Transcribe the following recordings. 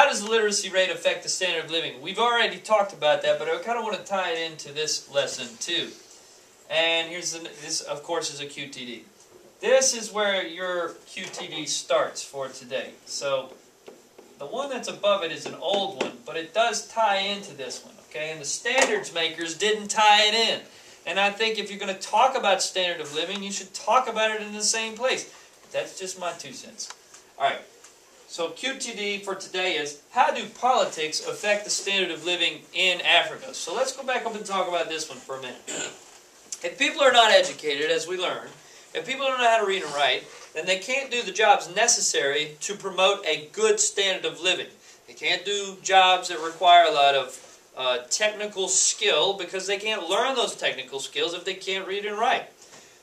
does the literacy rate affect the standard of living? We've already talked about that, but I kind of want to tie it into this lesson too. And this, of course, is a QTD. This is where your QTD starts for today. So the one that's above it is an old one, but it does tie into this one, okay? And the standards makers didn't tie it in. And I think if you're going to talk about standard of living, you should talk about it in the same place. That's just my 2 cents. All right. So QTD for today is, how do politics affect the standard of living in Africa? So let's go back up and talk about this one for a minute. If people are not educated, as we learned, if people don't know how to read and write, then they can't do the jobs necessary to promote a good standard of living. They can't do jobs that require a lot of technical skill, because they can't learn those technical skills if they can't read and write.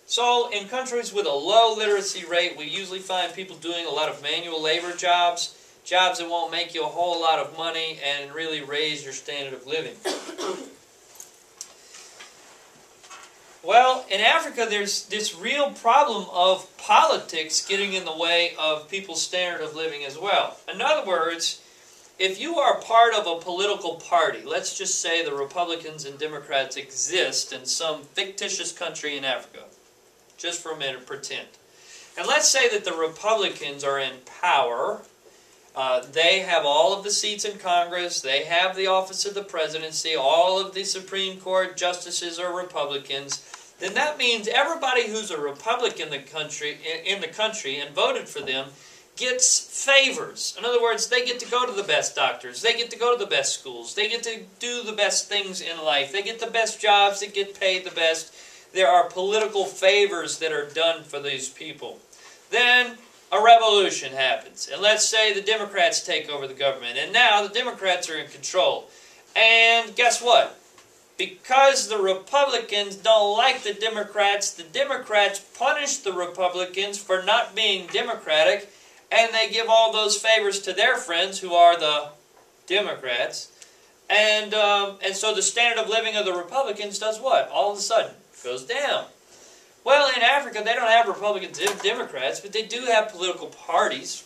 So in countries with a low literacy rate, we usually find people doing a lot of manual labor jobs, jobs that won't make you a whole lot of money and really raise your standard of living. Well, in Africa, there's this real problem of politics getting in the way of people's standard of living as well. In other words, if you are part of a political party, let's just say the Republicans and Democrats exist in some fictitious country in Africa. Just for a minute, pretend. And let's say that the Republicans are in power. They have all of the seats in Congress. They have the office of the presidency. All of the Supreme Court justices are Republicans. Then that means everybody who's a Republican in the country and voted for them gets favors. In other words, they get to go to the best doctors. They get to go to the best schools. They get to do the best things in life. They get the best jobs. They get paid the best. There are political favors that are done for these people. Then a revolution happens. And let's say the Democrats take over the government. And now the Democrats are in control. And guess what? Because the Republicans don't like the Democrats punish the Republicans for not being democratic, and they give all those favors to their friends who are the Democrats. And so the standard of living of the Republicans does what? All of a sudden, goes down. Well, in Africa, they don't have Republicans and Democrats, but they do have political parties.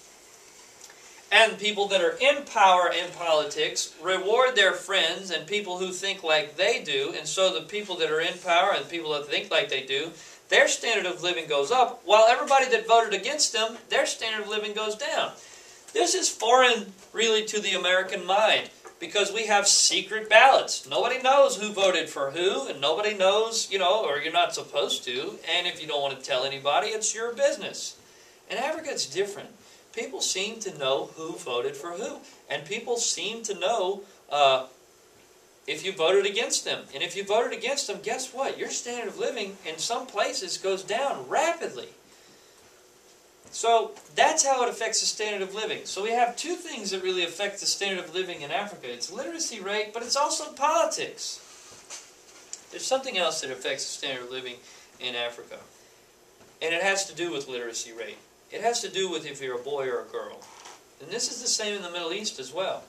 And people that are in power in politics reward their friends and people who think like they do. And so the people that are in power and the people that think like they do, their standard of living goes up, while everybody that voted against them, their standard of living goes down. This is foreign, really, to the American mind, because we have secret ballots. Nobody knows who voted for who, and nobody knows, or you're not supposed to. And if you don't want to tell anybody, it's your business. In Africa, it's different. People seem to know who voted for who. And people seem to know if you voted against them. And if you voted against them, guess what? Your standard of living in some places goes down rapidly. So that's how it affects the standard of living. So we have 2 things that really affect the standard of living in Africa. It's literacy rate, but it's also politics. There's something else that affects the standard of living in Africa. And it has to do with literacy rate. It has to do with if you're a boy or a girl. And this is the same in the Middle East as well.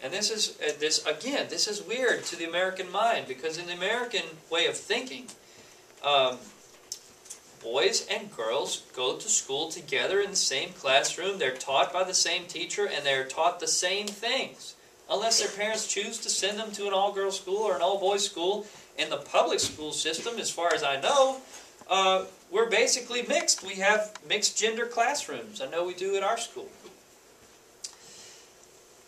And this is weird to the American mind, because in the American way of thinking, boys and girls go to school together in the same classroom. They're taught by the same teacher, and they're taught the same things. Unless their parents choose to send them to an all-girls school or an all-boys school. In the public school system, as far as I know, we're basically mixed. We have mixed gender classrooms. I know we do at our school.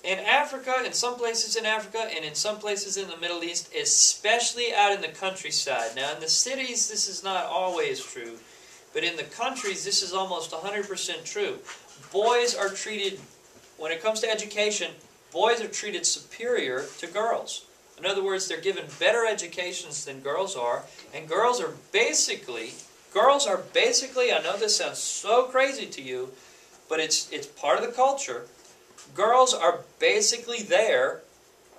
In Africa, in some places in Africa, and in some places in the Middle East, especially out in the countryside. Now, in the cities, this is not always true, but in the countries, this is almost 100% true. Boys are treated, when it comes to education, boys are treated superior to girls. In other words, they're given better educations than girls are, and girls are basically, I know this sounds so crazy to you, but it's part of the culture. Girls are basically there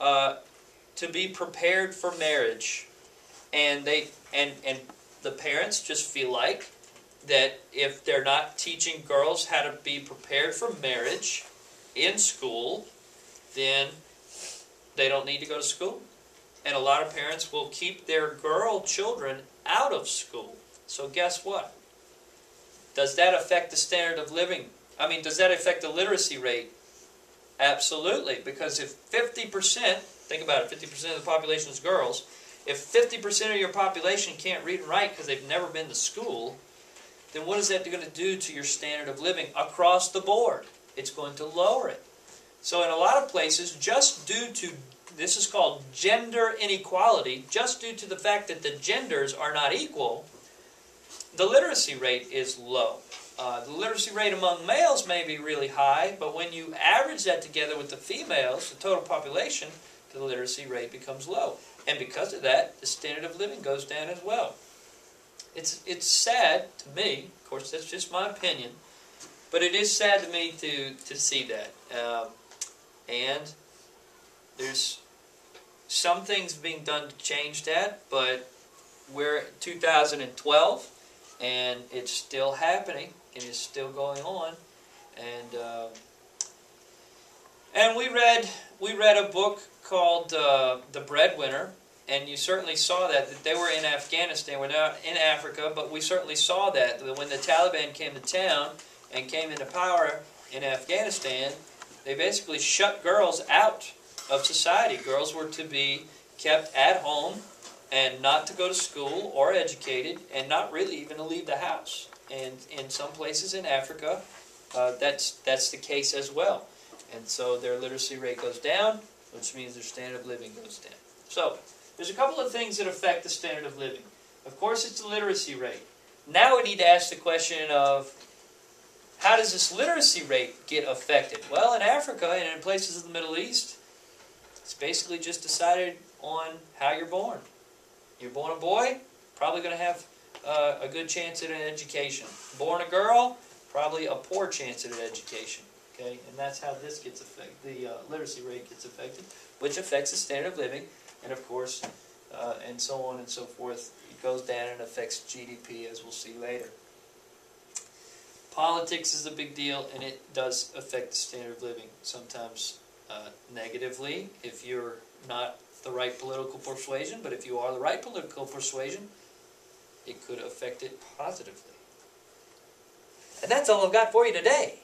to be prepared for marriage, and the parents just feel like that if they're not teaching girls how to be prepared for marriage in school, then they don't need to go to school. And a lot of parents will keep their girl children out of school. So guess what? Does that affect the standard of living? I mean, does that affect the literacy rate? Absolutely, because if 50%, think about it, 50% of the population is girls, if 50% of your population can't read and write because they've never been to school, then what is that going to do to your standard of living across the board? It's going to lower it. So in a lot of places, just due to, this is called gender inequality, just due to the fact that the genders are not equal, the literacy rate is low. The literacy rate among males may be really high, but when you average that together with the females, the total population, the literacy rate becomes low. And because of that, the standard of living goes down as well. It's sad to me, of course that's just my opinion, but it is sad to me to see that. And there's some things being done to change that, but we're 2012, and it's still happening, and it's still going on. And we read a book called The Breadwinner, and you certainly saw that they were in Afghanistan. We're not in Africa, but we certainly saw that when the Taliban came to town and came into power in Afghanistan, they basically shut girls out of society. Girls were to be kept at home and not to go to school or educated and not really even to leave the house. And in some places in Africa, that's the case as well. And so their literacy rate goes down, which means their standard of living goes down. So there's a couple of things that affect the standard of living. Of course, it's the literacy rate. Now we need to ask the question of, how does this literacy rate get affected? Well, in Africa and in places in the Middle East, it's basically just decided on how you're born. You're born a boy, probably going to have a good chance at an education. Born a girl, probably a poor chance at an education. Okay, and that's how this gets affected. The literacy rate gets affected, which affects the standard of living, and of course, and so on and so forth. It goes down and affects GDP, as we'll see later. Politics is a big deal, and it does affect the standard of living, sometimes negatively if you're not the right political persuasion, but if you are the right political persuasion, it could affect it positively. And that's all I've got for you today.